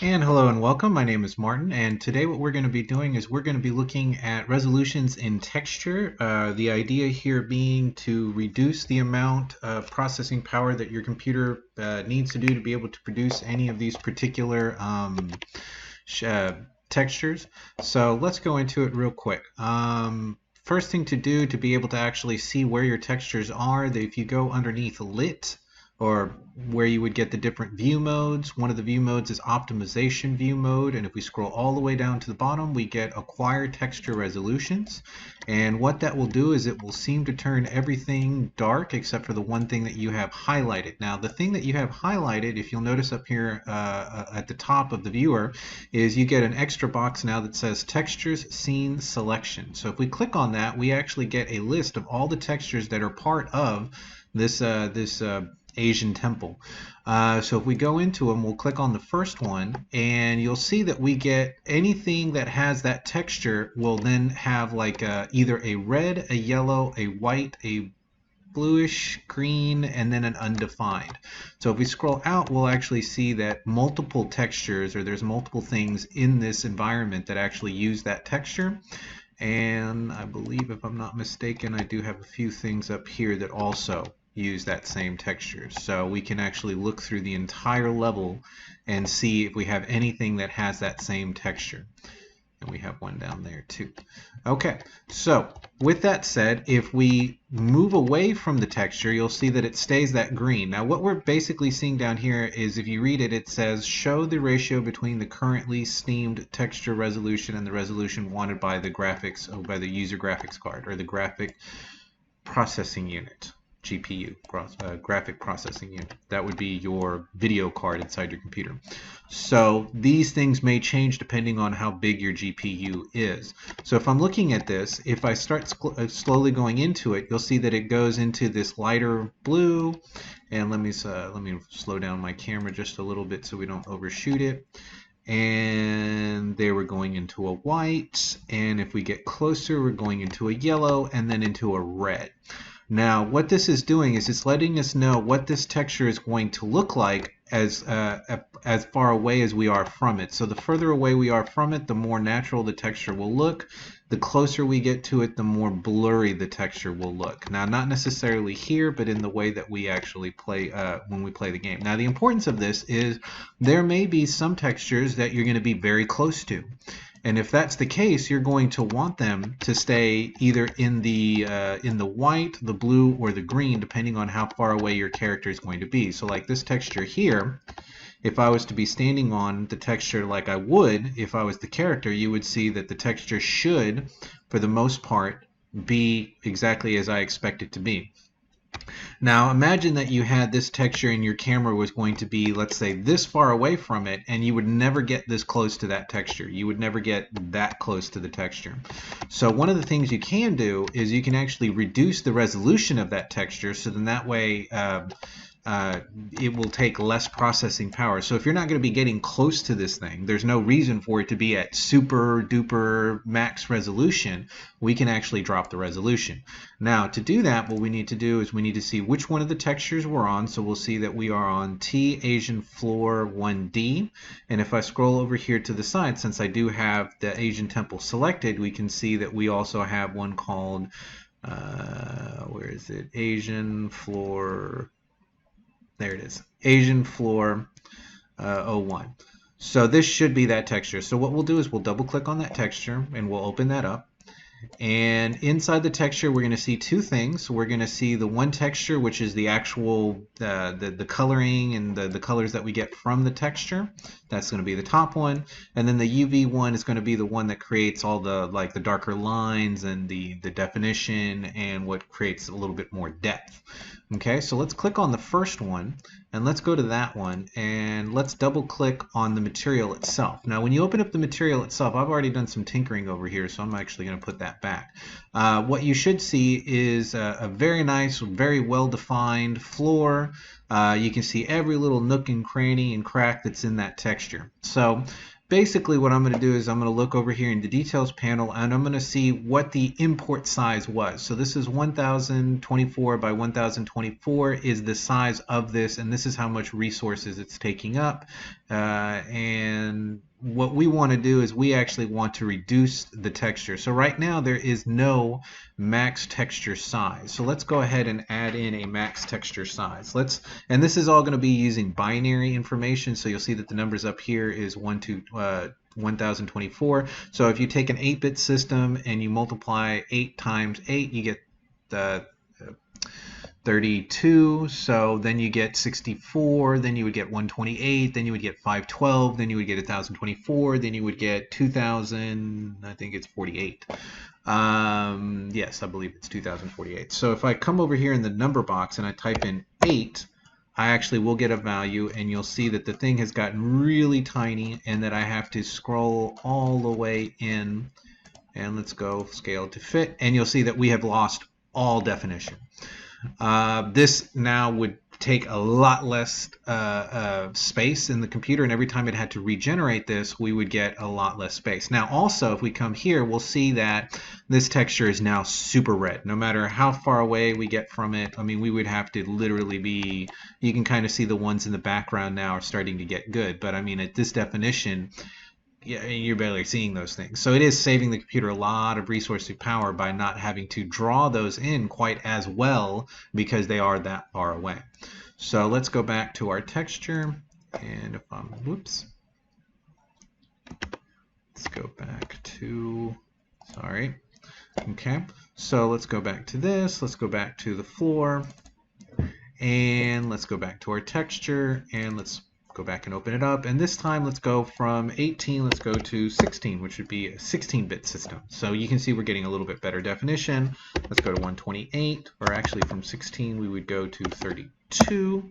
And hello and welcome. My name is Martin, and today what we're going to be doing is we're going to be looking at resolutions in texture. The idea here being to reduce the amount of processing power that your computer needs to do to be able to produce any of these particular textures. So let's go into it real quick. First thing to do to be able to actually see where your textures are, that if you go underneath Lit, or where you would get the different view modes. One of the view modes is optimization view mode, and if we scroll all the way down to the bottom, we get acquire texture resolutions. And what that will do is it will seem to turn everything dark except for the one thing that you have highlighted. Now the thing that you have highlighted, if you'll notice up here at the top of the viewer, is you get an extra box now that says textures scene selection. So if we click on that, we actually get a list of all the textures that are part of this Asian temple. So if we go into them, we'll click on the first one, and you'll see that we get anything that has that texture will then have like either a red, a yellow, a white, a bluish green, and then an undefined. So if we scroll out, we'll actually see that multiple textures, or there's multiple things in this environment that actually use that texture. And I believe, if I'm not mistaken, I do have a few things up here that also use that same texture. So we can actually look through the entire level and see if we have anything that has that same texture. And we have one down there too. Okay, so with that said, if we move away from the texture, you'll see that it stays that green. Now what we're basically seeing down here is, if you read it, it says show the ratio between the currently steamed texture resolution and the resolution wanted by the graphics, or by the user graphics card, or the graphic processing unit. GPU, graphic processing unit. That would be your video card inside your computer. So these things may change depending on how big your GPU is. So if I'm looking at this, if I start slowly going into it, you'll see that it goes into this lighter blue. And let me slow down my camera just a little bit so we don't overshoot it. And there we're going into a white, and if we get closer, we're going into a yellow, and then into a red. Now what this is doing is it's letting us know what this texture is going to look like as far away as we are from it. So the further away we are from it, the more natural the texture will look. The closer we get to it, the more blurry the texture will look. Now, not necessarily here, but in the way that we actually play when we play the game. Now, the importance of this is there may be some textures that you're going to be very close to. And if that's the case, you're going to want them to stay either in the white, the blue, or the green, depending on how far away your character is going to be. So like this texture here, if I was to be standing on the texture like I would if I was the character, you would see that the texture should, for the most part, be exactly as I expect it to be. Now imagine that you had this texture and your camera was going to be, let's say, this far away from it, and you would never get this close to that texture. You would never get that close to the texture. So one of the things you can do is you can actually reduce the resolution of that texture, so then that way it will take less processing power. So if you're not going to be getting close to this thing, there's no reason for it to be at super duper max resolution. We can actually drop the resolution. Now to do that, what we need to do is we need to see which one of the textures we're on. So we'll see that we are on T Asian Floor 1D, and if I scroll over here to the side, since I do have the Asian Temple selected, we can see that we also have one called where is it? Asian Floor, there it is, Asian Floor 01. So this should be that texture. So what we'll do is we'll double click on that texture and we'll open that up. And inside the texture, we're going to see two things. We're going to see the one texture, which is the actual the coloring and the colors that we get from the texture. That's going to be the top one. And then the UV one is going to be the one that creates all the the darker lines and the definition and what creates a little bit more depth. Okay, so let's click on the first one and let's go to that one and let's double click on the material itself. Now when you open up the material itself, I've already done some tinkering over here, so I'm actually going to put that back. What you should see is a very nice, very well defined floor. You can see every little nook and cranny and crack that's in that texture. So basically what I'm going to do is I'm going to look over here in the details panel and I'm going to see what the import size was. So this is 1024 by 1024 is the size of this, and this is how much resources it's taking up. And what we want to do is we actually want to reduce the texture. So right now there is no max texture size. So let's go ahead and add in a max texture size. And this is all going to be using binary information. So you'll see that the numbers up here is 1024. So if you take an 8-bit system and you multiply 8 times 8, you get the 32, so then you get 64, then you would get 128, then you would get 512, then you would get 1024, then you would get 2000, I think it's 48. Yes, I believe it's 2048. So if I come over here in the number box and I type in 8, I actually will get a value, and you'll see that the thing has gotten really tiny and that I have to scroll all the way in, and let's go scale to fit, and you'll see that we have lost all definition. This now would take a lot less space in the computer, and every time it had to regenerate this, we would get a lot less space. Now also, if we come here, we'll see that this texture is now super red. No matter how far away we get from it, I mean, we would have to literally be, you can kind of see the ones in the background now are starting to get good, but I mean, at this definition, yeah, you're barely seeing those things. So it is saving the computer a lot of resource and power by not having to draw those in quite as well because they are that far away. So let's go back to our texture, and if I'm, whoops, let's go back to, sorry, okay, so let's go back to this, let's go back to the floor, and let's go back to our texture, and let's go back and open it up, and this time let's go from 18, let's go to 16, which would be a 16-bit system. So you can see we're getting a little bit better definition. Let's go to 128, or actually from 16 we would go to 32.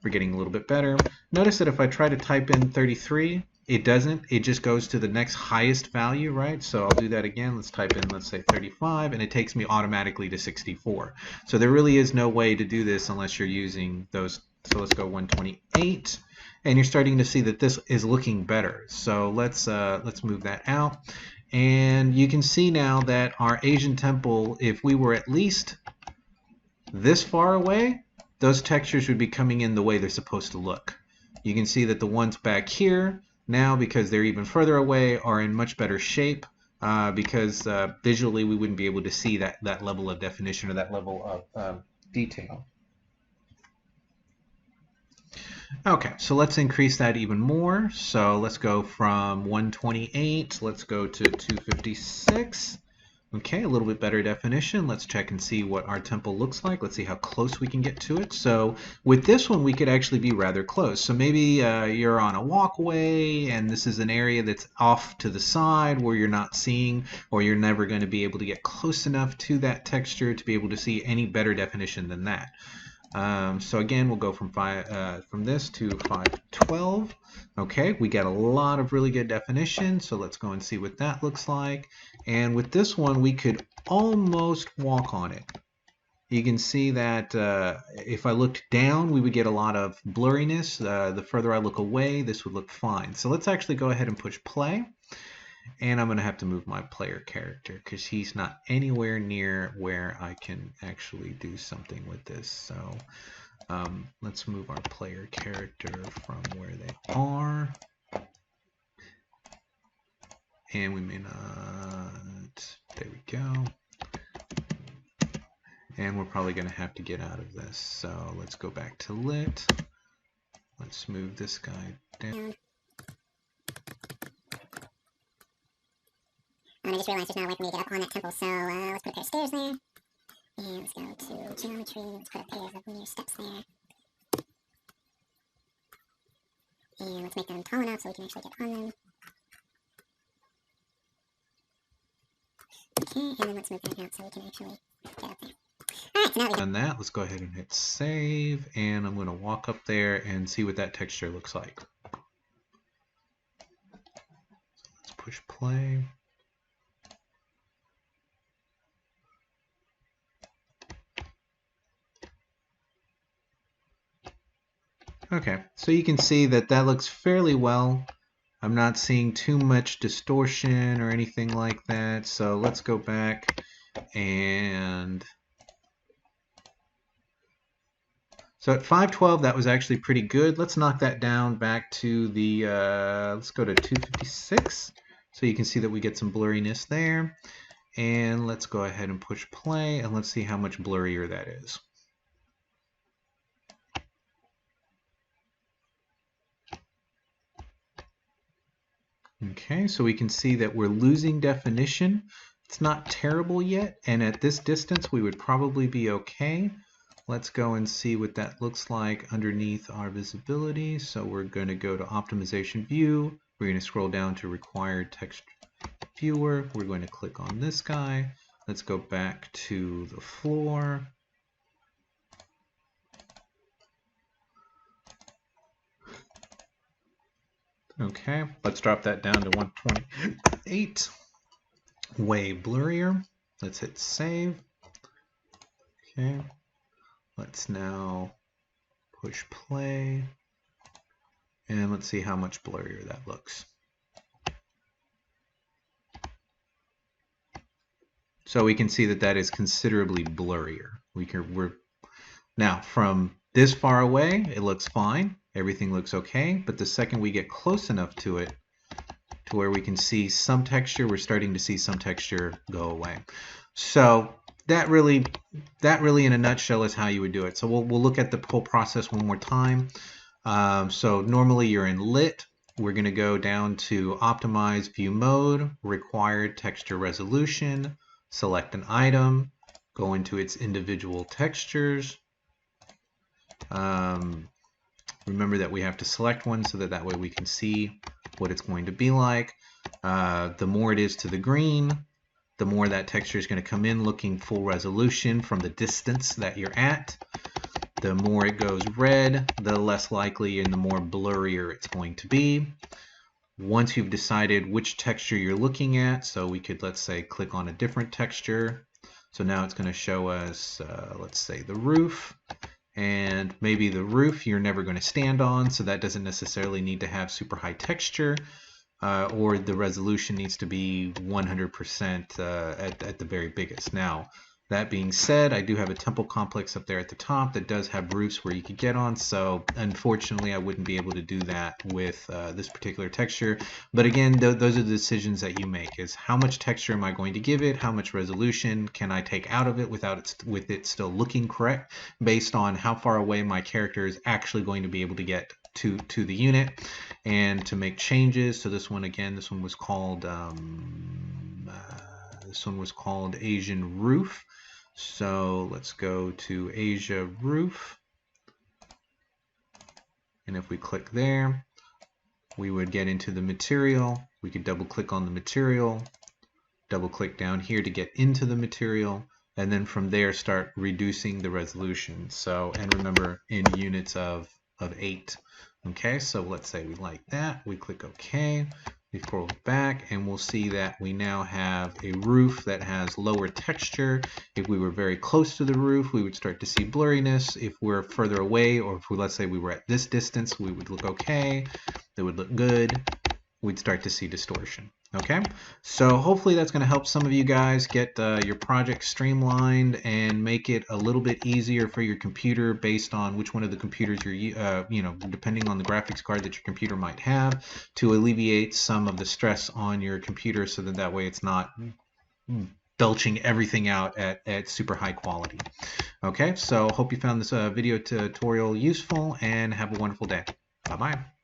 We're getting a little bit better. Notice that if I try to type in 33, it doesn't. It just goes to the next highest value, right? So I'll do that again. Let's type in, let's say 35, and it takes me automatically to 64. So there really is no way to do this unless you're using those. So let's go 128. And you're starting to see that this is looking better. So let's move that out. And you can see now that our Asian temple, if we were at least this far away, those textures would be coming in the way they're supposed to look. You can see that the ones back here, now because they're even further away, are in much better shape because visually we wouldn't be able to see that level of definition or that level of detail. Okay, so let's increase that even more. So let's go from 128, let's go to 256. Okay, a little bit better definition. Let's check and see what our temple looks like. Let's see how close we can get to it. So with this one, we could actually be rather close. So maybe you're on a walkway and this is an area that's off to the side where you're not seeing, or you're never going to be able to get close enough to that texture to be able to see any better definition than that. So again, we'll go from this to 512. Okay, we got a lot of really good definition, so let's go and see what that looks like. And with this one, we could almost walk on it. You can see that if I looked down, we would get a lot of blurriness. The further I look away, this would look fine. So let's actually go ahead and push play. And I'm going to have to move my player character because he's not anywhere near where I can actually do something with this. So let's move our player character from where they are. And we may not, there we go. And we're probably going to have to get out of this. So let's go back to lit. Let's move this guy down. I just realized there's no way for me to get up on that temple, so let's put a pair of stairs there. And let's go to geometry, let's put a pair of linear steps there. And let's make them tall enough so we can actually get on them. Okay, and then let's move that out so we can actually get up there. Alright, so now done that, let's go ahead and hit save, and I'm going to walk up there and see what that texture looks like. So let's push play. Okay, so you can see that that looks fairly well. I'm not seeing too much distortion or anything like that. So let's go back and so at 512 that was actually pretty good. Let's knock that down back to the let's go to 256 so you can see that we get some blurriness there. And let's go ahead and push play and let's see how much blurrier that is. Okay, so we can see that we're losing definition. It's not terrible yet, and at this distance we would probably be okay. Let's go and see what that looks like underneath our visibility. So we're going to go to optimization view. We're going to scroll down to required text viewer. We're going to click on this guy. Let's go back to the floor. Okay, let's drop that down to 128. Way blurrier. Let's hit save. Okay, let's now push play. And let's see how much blurrier that looks. So we can see that that is considerably blurrier. We're now from this far away, it looks fine. Everything looks okay. But the second we get close enough to it, to where we can see some texture, we're starting to see some texture go away. So that really in a nutshell is how you would do it. So we'll look at the whole process one more time. So normally you're in lit. We're going to go down to optimize view mode, required texture resolution, select an item, go into its individual textures. Remember that we have to select one so that way we can see what it's going to be like. The more it is to the green, the more that texture is going to come in looking full resolution from the distance that you're at. The more it goes red, the less likely and the more blurrier it's going to be. Once you've decided which texture you're looking at, so we could, let's say, click on a different texture. So now it's going to show us, let's say, the roof. And maybe the roof you're never going to stand on, so that doesn't necessarily need to have super high texture. Or the resolution needs to be 100% at the very biggest. Now, that being said, I do have a temple complex up there at the top that does have roofs where you could get on, so unfortunately I wouldn't be able to do that with this particular texture. But again, those are the decisions that you make, is how much texture am I going to give it, how much resolution can I take out of it with it still looking correct, based on how far away my character is actually going to be able to get to the unit, and to make changes. So this one, again, this one was called Asian Roof. So let's go to Asia Roof, and if we click there, we would get into the material. We could double click on the material, double click down here to get into the material, and then from there start reducing the resolution. So, and remember, in units of 8. Okay, so let's say we like that. We click OK. We scroll back and we'll see that we now have a roof that has lower texture. If we were very close to the roof, we would start to see blurriness. If we're further away, or if let's say we were at this distance, we would look okay. It would look good. We'd start to see distortion. Okay, so hopefully that's going to help some of you guys get your project streamlined and make it a little bit easier for your computer based on which one of the computers you're, depending on the graphics card that your computer might have, to alleviate some of the stress on your computer so that way it's not belching everything out at super high quality. Okay, so hope you found this video tutorial useful and have a wonderful day. Bye-bye.